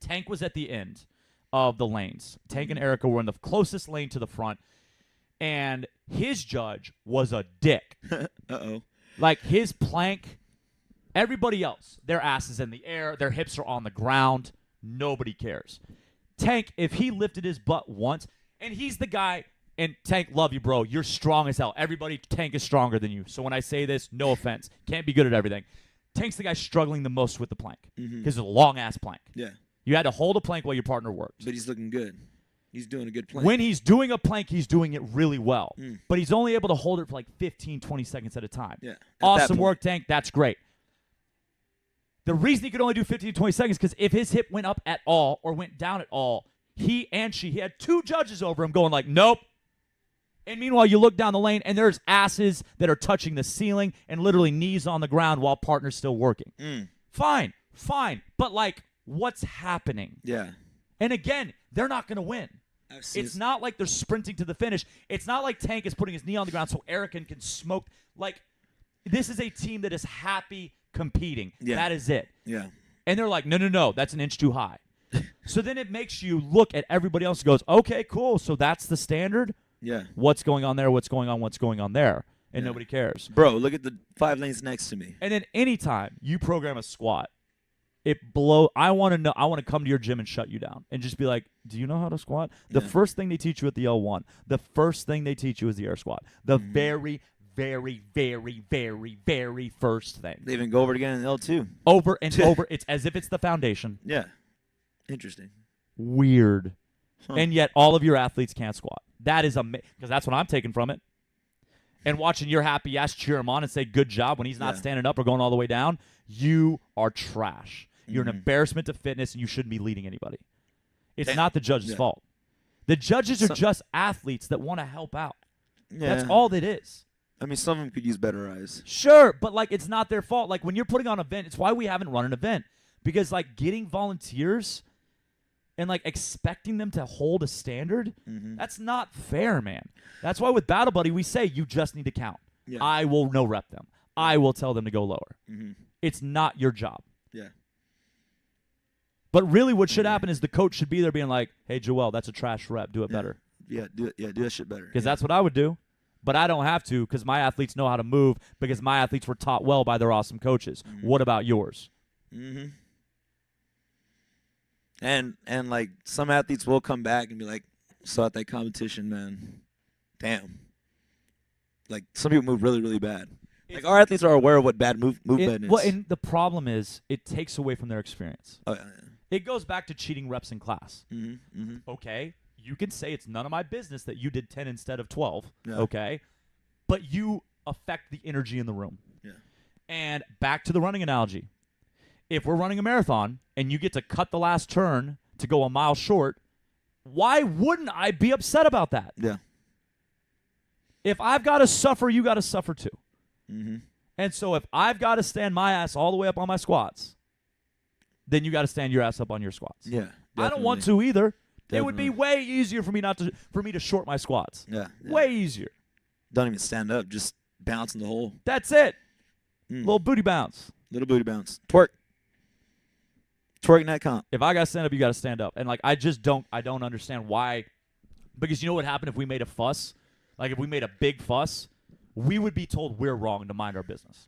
Tank was at the end of the lanes. Tank and Erica were in the closest lane to the front, and his judge was a dick. Uh-oh. Like, his plank, everybody else, their ass is in the air, their hips are on the ground. Nobody cares. Tank, if he lifted his butt once, and he's the guy, and Tank, love you, bro. You're strong as hell. Everybody, Tank is stronger than you. So when I say this, no offense. Can't be good at everything. Tank's the guy struggling the most with the plank because it's a long-ass plank. Yeah. You had to hold a plank while your partner worked. But he's looking good. He's doing a good plank. When he's doing a plank, he's doing it really well. But he's only able to hold it for like 15, 20 seconds at a time. Yeah. Awesome work, Tank. That's great. The reason he could only do 15 to 20 seconds because if his hip went up at all or went down at all, he had two judges over him going like, nope. And meanwhile, you look down the lane, and there's asses that are touching the ceiling and literally knees on the ground while partner's still working. Fine. But, like, what's happening? Yeah. And again, they're not going to win. It's not like they're sprinting to the finish. It's not like Tank is putting his knee on the ground so Eric can smoke. Like, this is a team that is happy competing. Yeah. That is it. Yeah. And they're like, no, that's an inch too high. So then it makes you look at everybody else and goes, okay, cool, so that's the standard? Yeah. What's going on there? What's going on there? And nobody cares. Bro, look at the 5 lanes next to me. And then anytime you program a squat, I want to come to your gym and shut you down and just be like, do you know how to squat? The first thing they teach you at the L1, the first thing they teach you is the air squat. The very, very, very, very, very first thing. They even go over it again in L2. Over and over. It's as if it's the foundation. Yeah. Interesting. Weird. Huh. And yet all of your athletes can't squat. That is amazing because that's what I'm taking from it. And watching your happy ass cheer him on and say good job when he's not standing up or going all the way down, you are trash. You're an embarrassment to fitness, and you shouldn't be leading anybody. It's not the judge's fault. The judges are just athletes that want to help out. Yeah. That's all it is. I mean, some of them could use better eyes. Sure, but like it's not their fault. Like when you're putting on an event, it's why we haven't run an event. Because like getting volunteers and like expecting them to hold a standard, that's not fair, man. That's why with Battle Buddy, we say you just need to count. Yeah. I will no rep them. I will tell them to go lower. It's not your job. Yeah. But really what should happen is the coach should be there being like, hey, Joel, that's a trash rep. Do it better. Yeah, do that shit better. Because that's what I would do. But I don't have to because my athletes know how to move because my athletes were taught well by their awesome coaches. What about yours? And like some athletes will come back and be like, saw at that competition, man. Damn. Like some people move really, really bad. Like our athletes are aware of what bad movement is. Well, and the problem is it takes away from their experience. Oh, yeah. It goes back to cheating reps in class. Okay, you can say it's none of my business that you did 10 instead of 12. Yeah. Okay, but you affect the energy in the room. Yeah. And back to the running analogy. If we're running a marathon and you get to cut the last turn to go a mile short, why wouldn't I be upset about that? Yeah. If I've got to suffer, you got to suffer too. And so if I've got to stand my ass all the way up on my squats, then you got to stand your ass up on your squats. Yeah. I don't want to either. Definitely. It would be way easier for me to short my squats. Yeah. Way easier. Don't even stand up, just bounce in the hole. That's it. Little booty bounce. Little booty bounce. Twerk in that comp. If I got to stand up, you got to stand up. And like I don't understand why. Because you know what happened if we made a fuss? Like if we made a big fuss, we would be told we're wrong to mind our business.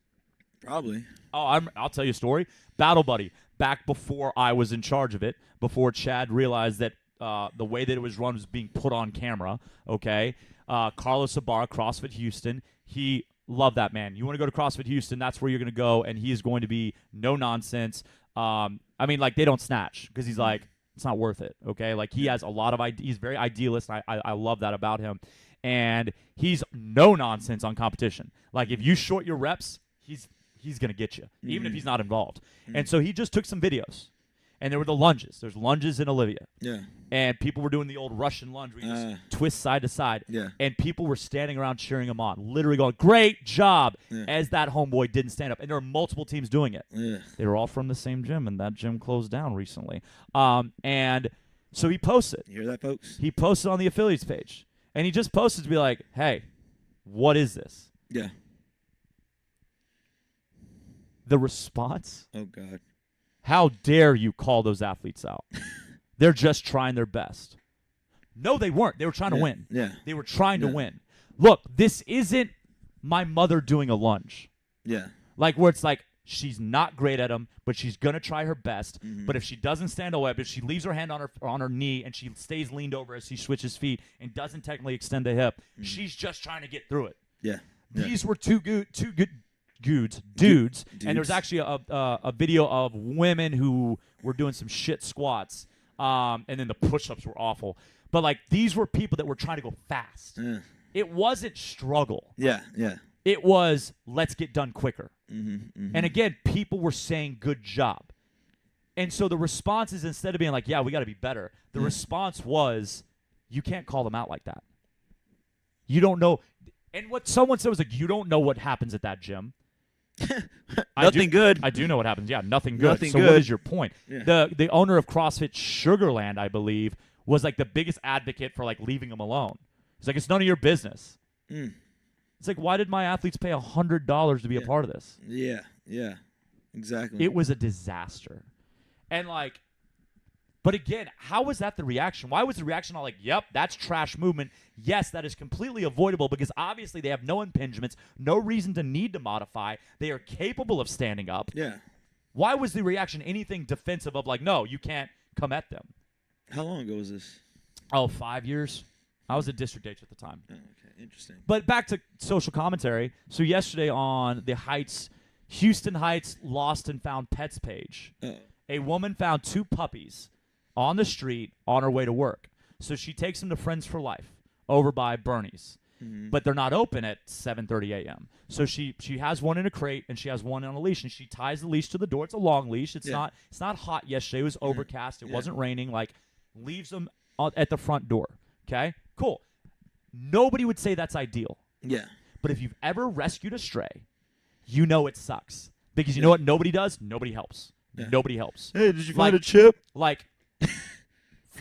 Probably. Oh, I'll tell you a story. Battle Buddy, back before I was in charge of it, before Chad realized that the way that it was run was being put on camera, okay? Carlos Ibarra, CrossFit Houston, he loved that man. You want to go to CrossFit Houston, that's where you're going to go, and he is going to be no nonsense. I mean, like, they don't snatch because he's like, it's not worth it, okay? Like, he has a lot of he's very idealist, and I love that about him. And he's no nonsense on competition. Like, if you short your reps, he's going to get you, even if he's not involved. And so he just took some videos. And there were the lunges. There's lunges in Olivia. Yeah. And people were doing the old Russian lunge where you just twist side to side. Yeah. And people were standing around cheering him on, literally going, great job, Yeah. as that homeboy didn't stand up. And there were multiple teams doing it. Yeah. They were all from the same gym, and that gym closed down recently. And so he posted. You hear that, folks? He posted on the affiliates page. And he just posted to be like, hey, what is this? Yeah. The response? Oh, God. How dare you call those athletes out? They're just trying their best. No, they weren't. They were trying to win. Yeah. They were trying to win. Look, this isn't my mother doing a lunge. Yeah. Like where it's like, she's not great at them, but she's going to try her best. But if she doesn't stand up, if she leaves her hand on her knee and she stays leaned over as she switches feet and doesn't technically extend the hip, she's just trying to get through it. Yeah. These were two good dudes. And there's actually a video of women who were doing some shit squats, and then the push-ups were awful. But, like, these were people that were trying to go fast. Yeah. It wasn't struggle. Yeah, yeah. It was, let's get done quicker. Mm-hmm. And again, people were saying good job. And so the response is, instead of being like, yeah, we got to be better, the response was, you can't call them out like that. You don't know. And what someone said was like, you don't know what happens at that gym. Nothing good. I do know what happens. Yeah, nothing good. Nothing so good. what is your point? Yeah. The owner of CrossFit Sugarland, I believe, was like the biggest advocate for like leaving them alone. He's like, it's none of your business. It's like, why did my athletes pay $100 to be a part of this? Yeah, yeah, exactly. It was a disaster. And like, but again, how was that the reaction? Why was the reaction all like, yep, that's trash movement? Yes, that is completely avoidable because obviously they have no impingements, no reason to need to modify. They are capable of standing up. Yeah. Why was the reaction anything defensive of like, no, you can't come at them? How long ago was this? Oh, 5 years. I was at District H at the time. Oh, okay, interesting. But back to social commentary. So yesterday on the Heights, Houston Heights Lost and Found Pets page, a woman found 2 puppies on the street on her way to work. So she takes them to Friends for Life over by Bernie's. But they're not open at 7:30 a.m. So she has one in a crate and she has one on a leash, and she ties the leash to the door. It's a long leash. It's not hot yesterday. It was overcast. It wasn't raining. Like, leaves them at the front door. Okay? Cool. Nobody would say that's ideal. Yeah. But if you've ever rescued a stray, you know it sucks. Because you know what nobody does? Nobody helps. Yeah. Nobody helps. Hey, did you find a chip? Like,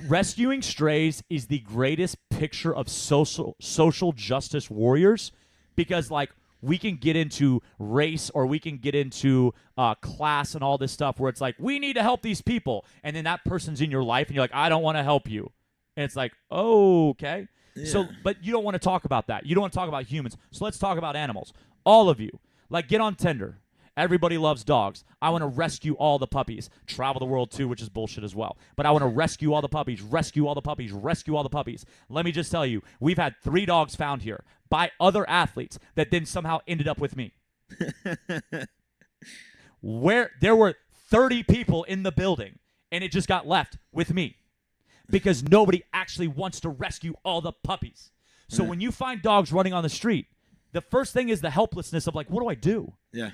rescuing strays is the greatest picture of social justice warriors, because, like, we can get into race or we can get into class and all this stuff where it's like, we need to help these people. And then that person's in your life and you're like, I don't want to help you. And it's like, oh, okay. Yeah. So, but you don't want to talk about that. You don't want to talk about humans. So let's talk about animals. All of you. Like, get on Tinder. Everybody loves dogs. I want to rescue all the puppies. Travel the world too, which is bullshit as well. But I want to rescue all the puppies, rescue all the puppies, rescue all the puppies. Let me just tell you, we've had 3 dogs found here by other athletes that then somehow ended up with me. Where there were 30 people in the building, and it just got left with me. Because nobody actually wants to rescue all the puppies. So when you find dogs running on the street, the first thing is the helplessness of like, what do I do? Yeah.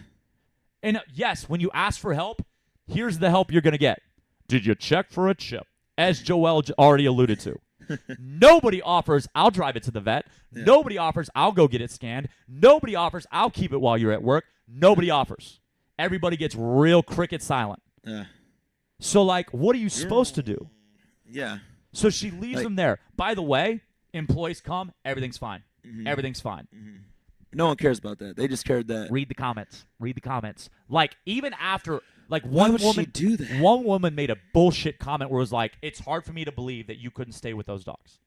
And yes, when you ask for help, here's the help you're going to get. Did you check for a chip? As Joel already alluded to. Nobody offers, I'll drive it to the vet. Yeah. Nobody offers, I'll go get it scanned. Nobody offers, I'll keep it while you're at work. Nobody offers. Everybody gets real cricket silent. Yeah. So, like, what are you supposed to do? Yeah. So she leaves them there. By the way, employees come, everything's fine. Everything's fine. No one cares about that. They just cared that. Read the comments. Read the comments. Like, even after, like, one woman, she do that? One woman made a bullshit comment where it was like, it's hard for me to believe that you couldn't stay with those dogs.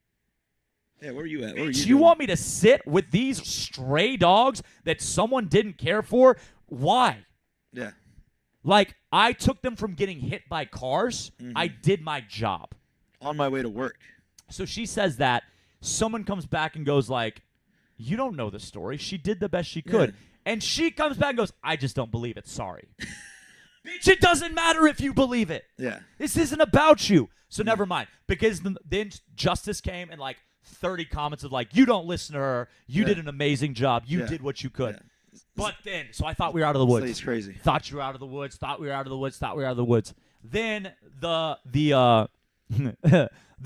Yeah, where are you at? Where are you want me to sit with these stray dogs that someone didn't care for? Why? Yeah. Like, I took them from getting hit by cars. I did my job. On my way to work. So she says that. Someone comes back and goes like, you don't know the story. She did the best she could. Yeah. And she comes back and goes, I just don't believe it. Sorry. Bitch, it doesn't matter if you believe it. Yeah. This isn't about you. So never mind. Because then justice came and like 30 comments of like, you don't listen to her. You did an amazing job. You did what you could. Yeah. But then, so I thought we were out of the woods. It's crazy. Thought you were out of the woods. Thought we were out of the woods. Thought we were out of the woods. Then the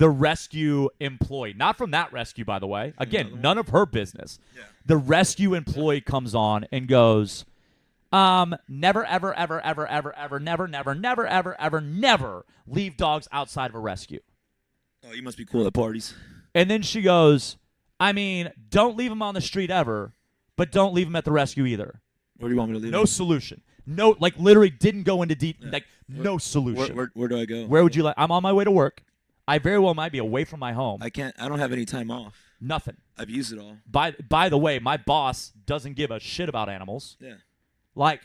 rescue employee, not from that rescue, by the way. Again, none of her business. Yeah. The rescue employee comes on and goes, never, ever, ever, ever, ever, ever, never, never, never, ever, ever, never leave dogs outside of a rescue. Oh, you must be cool at parties. And then she goes, I mean, don't leave them on the street ever, but don't leave them at the rescue either. Where do you want me to leave No them? solution. No, like literally didn't go into deep. Like no solution. Where do I go? Where would you like? I'm on my way to work. I very well might be away from my home. I don't have any time off. Nothing. I've used it all. By the way, my boss doesn't give a shit about animals. Yeah. Like.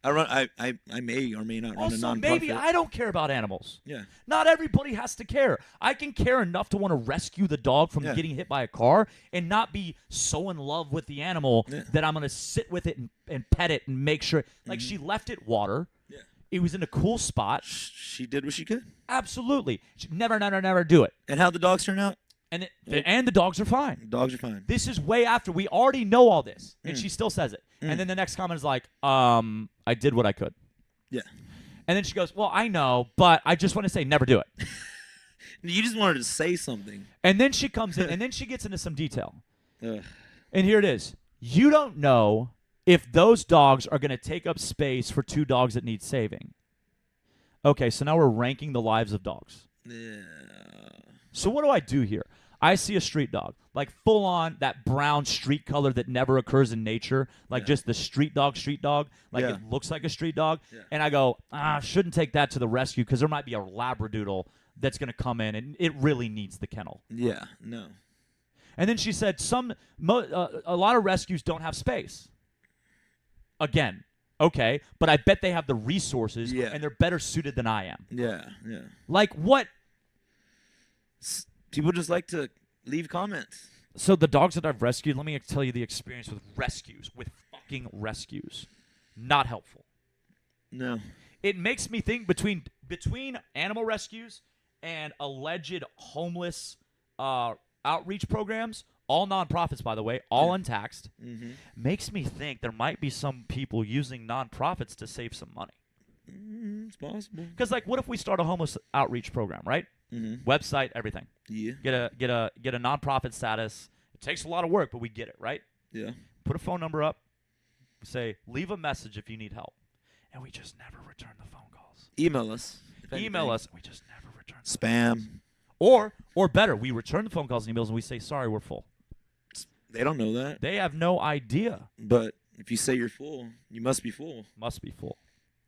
I may or may not run a Also, nonprofit. maybe I don't care about animals. Yeah. Not everybody has to care. I can care enough to want to rescue the dog from getting hit by a car and not be so in love with the animal that I'm going to sit with it and pet it and make sure. Like, she left it water. Yeah. It was in a cool spot. She did what she could. Absolutely. She'd never do it. And how'd the dogs turn out? And the dogs are fine. The dogs are fine. This is way after. We already know all this. And she still says it. And then the next comment is like, I did what I could. Yeah. And then she goes, well, I know, but I just want to say never do it. You just wanted to say something. And then she comes in, and then she gets into some detail. Ugh. And here it is. You don't know if those dogs are going to take up space for 2 dogs that need saving. Okay, so now we're ranking the lives of dogs. Yeah. So what do I do here? I see a street dog, like full on that brown street color that never occurs in nature, like just the street dog, like it looks like a street dog. Yeah. And I go, shouldn't take that to the rescue because there might be a Labradoodle that's going to come in and it really needs the kennel. Yeah, no. And then she said a lot of rescues don't have space. Again, okay, but I bet they have the resources and they're better suited than I am. Yeah, yeah. Like what? People just like to leave comments. So the dogs that I've rescued, let me tell you the experience with fucking rescues. Not helpful. No. It makes me think between animal rescues and alleged homeless outreach programs, all nonprofits, by the way, all untaxed, makes me think there might be some people using nonprofits to save some money. It's possible. Because, like, what if we start a homeless outreach program, right? Website, everything. Yeah. Get a nonprofit status. It takes a lot of work, but we get it, right? Yeah. Put a phone number up. Say, leave a message if you need help. And we just never return the phone calls. Email us. Email us. We just never return the spam. Or better, we return the phone calls and emails and we say, sorry, we're full. They don't know that. They have no idea. But if you say you're full, you must be full. Must be full.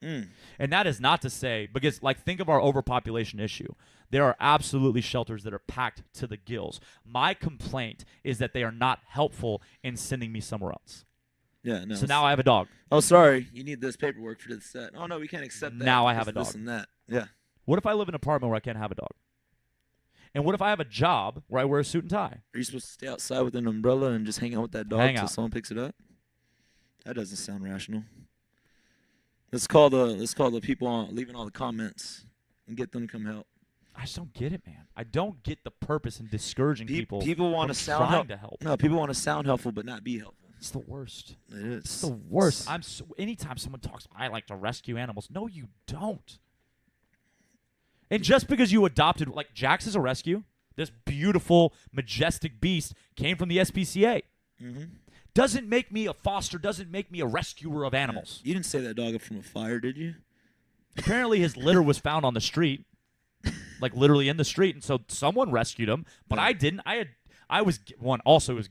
And that is not to say, because like think of our overpopulation issue. There are absolutely shelters that are packed to the gills. My complaint is that they are not helpful in sending me somewhere else. Yeah, no. So now I have a dog. Oh, sorry. You need this paperwork for this set. Oh, no, we can't accept that. Now I have a dog. This and that. Yeah. What if I live in an apartment where I can't have a dog? And what if I have a job where I wear a suit and tie? Are you supposed to stay outside with an umbrella and just hang out with that dog until someone picks it up? That doesn't sound rational. Let's call the people leaving all the comments and get them to come help. I just don't get it, man. I don't get the purpose in discouraging people. People want to sound to help. No, people want to sound helpful but not be helpful. It's the worst. It is. It's the worst. Anytime someone talks, I like to rescue animals. No, you don't. And just because you adopted, like Jax is a rescue, this beautiful, majestic beast came from the SPCA. Doesn't make me a foster, doesn't make me a rescuer of animals. You didn't say that dog up from a fire, did you? Apparently his litter was found on the street, like literally in the street, and so someone rescued him, but I didn't. I was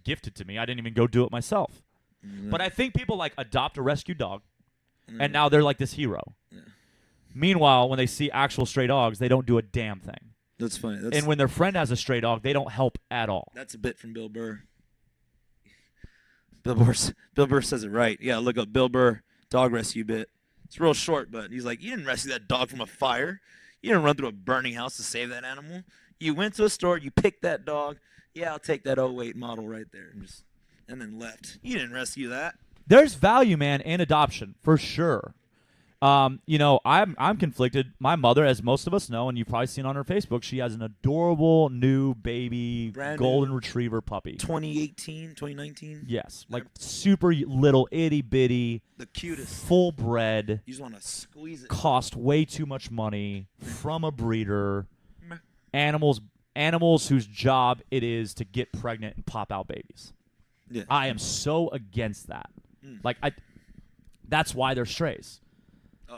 gifted to me. I didn't even go do it myself. But I think people like adopt a rescue dog, and now they're like this hero. Meanwhile, when they see actual stray dogs, they don't do a damn thing. That's funny. And when their friend has a stray dog, they don't help at all. That's a bit from Bill Burr. Bill Burr says it right. Yeah, look up Bill Burr dog rescue bit. It's real short, but he's like, you didn't rescue that dog from a fire. You didn't run through a burning house to save that animal. You went to a store, you picked that dog. Yeah, I'll take that 08 model right there. And then left. You didn't rescue that. There's value, man, in adoption, for sure. I'm conflicted. My mother, as most of us know, and you've probably seen on her Facebook, she has an adorable new baby golden retriever puppy. 2018, 2019? Yes. Like super little itty bitty. The cutest. Full bred. You just want to squeeze it. Cost way too much money from a breeder. Animals whose job it is to get pregnant and pop out babies. Yeah. I am so against that. That's why they're strays.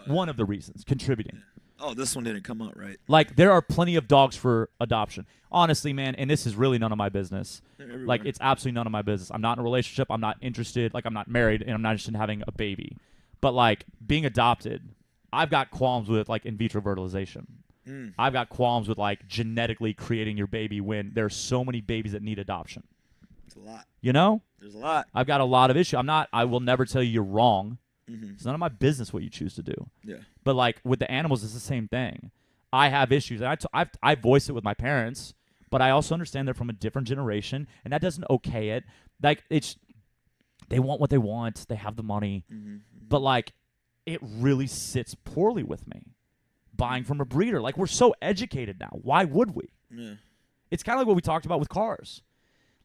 One of the reasons contributing. Oh, this one didn't come out right. Like, there are plenty of dogs for adoption. Honestly, man, and this is really none of my business. Like, it's absolutely none of my business. I'm not in a relationship. I'm not interested. Like, I'm not married, and I'm not interested in having a baby. But, like, being adopted, I've got qualms with, like, in vitro fertilization. I've got qualms with, like, genetically creating your baby when there's so many babies that need adoption. It's a lot. You know? There's a lot. I've got a lot of issues. I will never tell you you're wrong. It's none of my business what you choose to do. Yeah. But, like, with the animals, it's the same thing. I have issues. And I voice it with my parents, but I also understand they're from a different generation, and that doesn't okay it. Like, they want what they want. They have the money. But, like, it really sits poorly with me. Buying from a breeder. Like, we're so educated now. Why would we? Yeah. It's kind of like what we talked about with cars.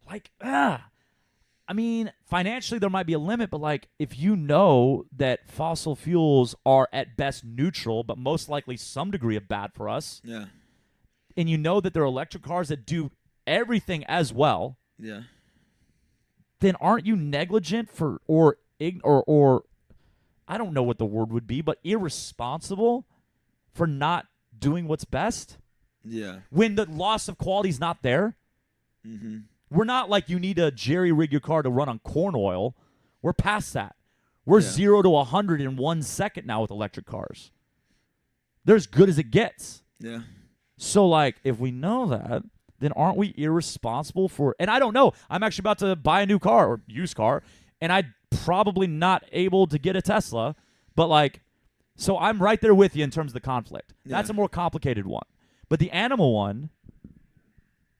Like, I mean, financially there might be a limit, but, like, if you know that fossil fuels are at best neutral, but most likely some degree of bad for us, Yeah. and you know that there are electric cars that do everything as well, Yeah. then aren't you negligent or I don't know what the word would be, but irresponsible for not doing what's best? Yeah. When the loss of quality is not there? We're not like you need to jerry-rig your car to run on corn oil. We're past that. We're 0 to 100 in 1 second now with electric cars. They're as good as it gets. Yeah. So, like, if we know that, then aren't we irresponsible for... And I don't know. I'm actually about to buy a new car or used car, and I'm probably not able to get a Tesla. But, like, so I'm right there with you in terms of the conflict. Yeah. That's a more complicated one. But the animal one,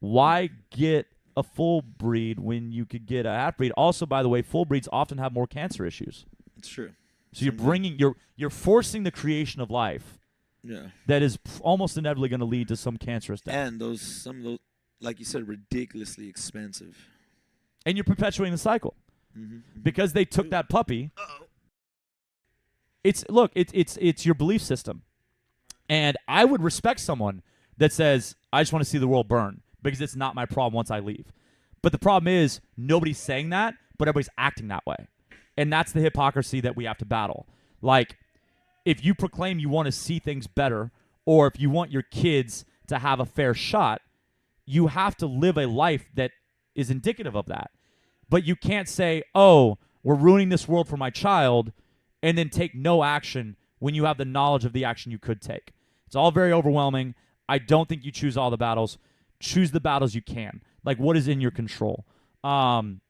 why get a full breed when you could get a half breed? Also, by the way, full breeds often have more cancer issues. It's true. So you're forcing the creation of life. Yeah. That is almost inevitably going to lead to some cancerous death. And some of those, like you said, ridiculously expensive. And you're perpetuating the cycle. Because they took that puppy. It's your belief system. And I would respect someone that says, I just want to see the world burn because it's not my problem once I leave. But the problem is nobody's saying that, but everybody's acting that way. And that's the hypocrisy that we have to battle. Like, if you proclaim you want to see things better, or if you want your kids to have a fair shot, you have to live a life that is indicative of that. But you can't say, oh, we're ruining this world for my child, and then take no action when you have the knowledge of the action you could take. It's all very overwhelming. I don't think you choose all the battles. Choose the battles you can. Like, what is in your control? And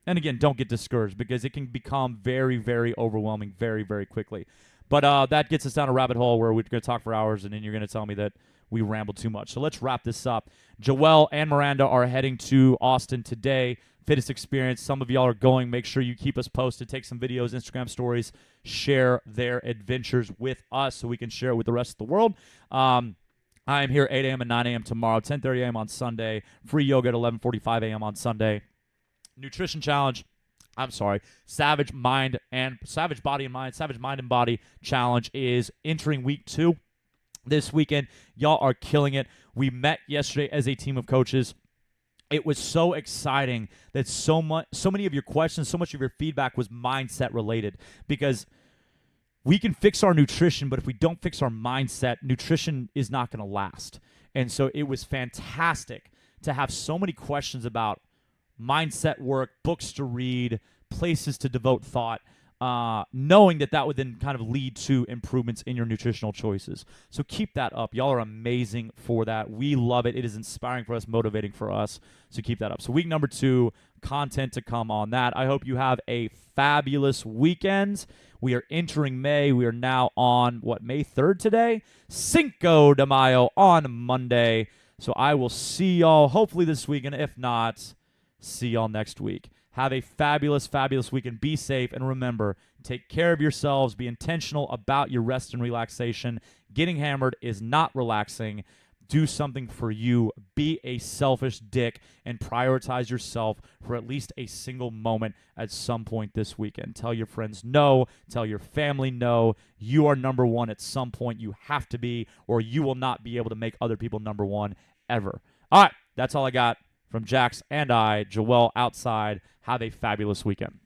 again, don't get discouraged because it can become very, very overwhelming very, very quickly. But that gets us down a rabbit hole where we're going to talk for hours, and then you're going to tell me that we rambled too much. So let's wrap this up. Joelle and Miranda are heading to Austin today. Fittest Experience. Some of y'all are going. Make sure you keep us posted. Take some videos, Instagram stories. Share their adventures with us so we can share it with the rest of the world. I am here 8 a.m. and 9 a.m. tomorrow, 10:30 a.m. on Sunday. Free yoga at 11:45 a.m. on Sunday. Nutrition challenge. Savage Body and Body challenge is entering week 2 this weekend. Y'all are killing it. We met yesterday as a team of coaches. It was so exciting that so many of your questions, so much of your feedback was mindset related, because we can fix our nutrition, but if we don't fix our mindset, nutrition is not going to last. And so it was fantastic to have so many questions about mindset work, books to read, places to devote thought, knowing that would then kind of lead to improvements in your nutritional choices. So keep that up. Y'all are amazing for that. We love it. It is inspiring for us, motivating for us. So keep that up. So week number 2, content to come on that. I hope you have a fabulous weekend. We are entering May. We are now on, May 3rd today? Cinco de Mayo on Monday. So I will see y'all hopefully this weekend. If not, see y'all next week. Have a fabulous, fabulous weekend. Be safe. And remember, take care of yourselves. Be intentional about your rest and relaxation. Getting hammered is not relaxing. Do something for you. Be a selfish dick and prioritize yourself for at least a single moment at some point this weekend. Tell your friends no. Tell your family no. You are number one at some point. You have to be, or you will not be able to make other people number one ever. All right. That's all I got from Jax and I. Joelle outside. Have a fabulous weekend.